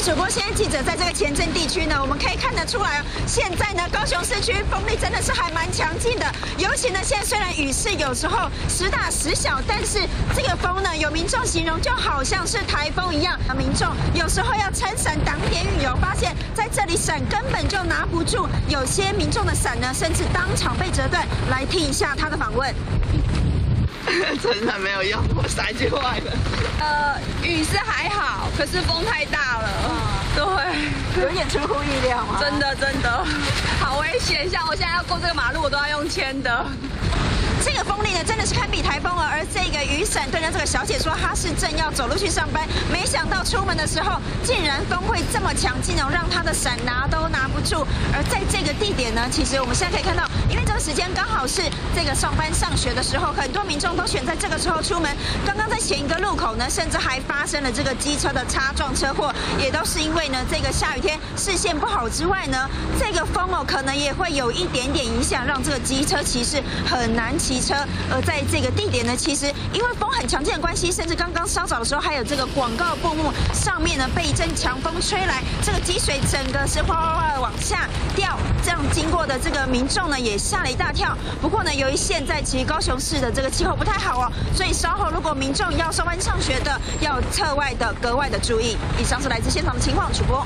主播，现在记者在这个前镇地区呢，我们可以看得出来，现在呢高雄市区风力真的是还蛮强劲的。尤其呢，现在虽然雨势有时候时大时小，但是这个风呢，有民众形容就好像是台风一样。民众有时候要撑伞挡点雨哦，发现在这里伞根本就拿不住，有些民众的伞呢，甚至当场被折断。来听一下他的访问。撑伞没有用，我伞就坏了。雨是还好，可是风太大了。对，有点出乎意料啊。真的，好危险！像我现在要过这个马路，我都要用牵的。这个风力呢，真的是堪比台风了。而这个雨伞对着这个小姐说，她是正要走路去上班，没想到出门的时候，竟然风会这么强劲哦，让她的伞拿都拿不住。而在这个地点呢，其实我们现在可以看到，因为这个时间刚好是这个上班上学的时候，很多民众都选在这个时候出门。刚刚在前一个路口呢，甚至还发生了这个机车的擦撞车祸，也都是因为呢这个下雨天视线不好之外呢，这个风哦可能也会有一点点影响，让这个机车骑士很难骑车。而在这个地点呢，其实因为风很强劲的关系，甚至刚刚稍早的时候，还有这个广告布幕上面呢被一阵强风吹来，这个积水整个是哗哗哗的往下掉，这样经过的这个民众呢也吓了一大跳。不过呢，由于现在其实高雄市的这个气候不太好哦，所以稍后如果民众要上班上学的，要格外的注意。以上是来自现场的情况，主播。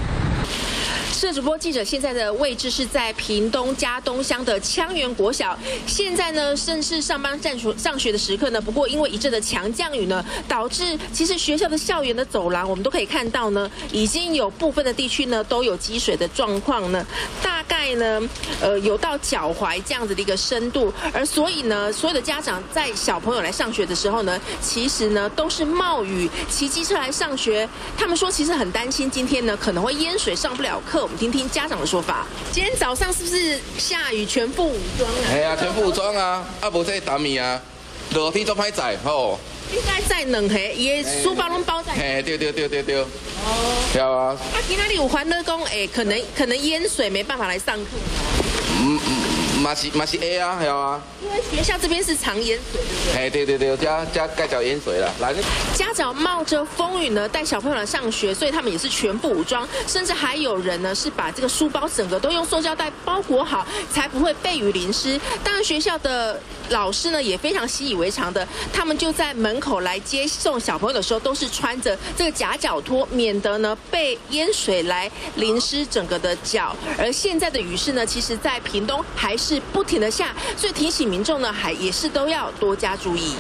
是主播记者现在的位置是在屏东嘉东乡的羌园国小，现在呢正是上班上学的时刻呢。不过因为一阵的强降雨呢，导致其实学校的校园的走廊，我们都可以看到呢，已经有部分的地区呢都有积水的状况呢，大概呢有到脚踝这样子的一个深度。而所以呢，所有的家长在小朋友来上学的时候呢，其实呢都是冒雨骑机车来上学。他们说其实很担心今天呢可能会淹水上不了课。我们听听家长的说法。今天早上是不是下雨全副武装啊？哎呀，全副武装啊！啊，无这担面啊，落天做歹载吼。应该载两下，伊的书包拢包在。嘿，对。哦。对啊。啊，今仔日有烦恼讲，可能淹水没办法来上课。嘛是 A 啊，系啊。因为学校这边是常淹水，对不对？对，加盖脚淹水了。来，家长冒着风雨呢带小朋友来上学，所以他们也是全副武装，甚至还有人呢是把这个书包整个都用塑胶袋包裹好，才不会被雨淋湿。当然，学校的老师呢也非常习以为常的，他们就在门口来接送小朋友的时候，都是穿着这个夹脚拖，免得呢被淹水来淋湿整个的脚。而现在的雨势呢，其实在屏东还是不停的下，所以提醒民众呢，也是都要多加注意。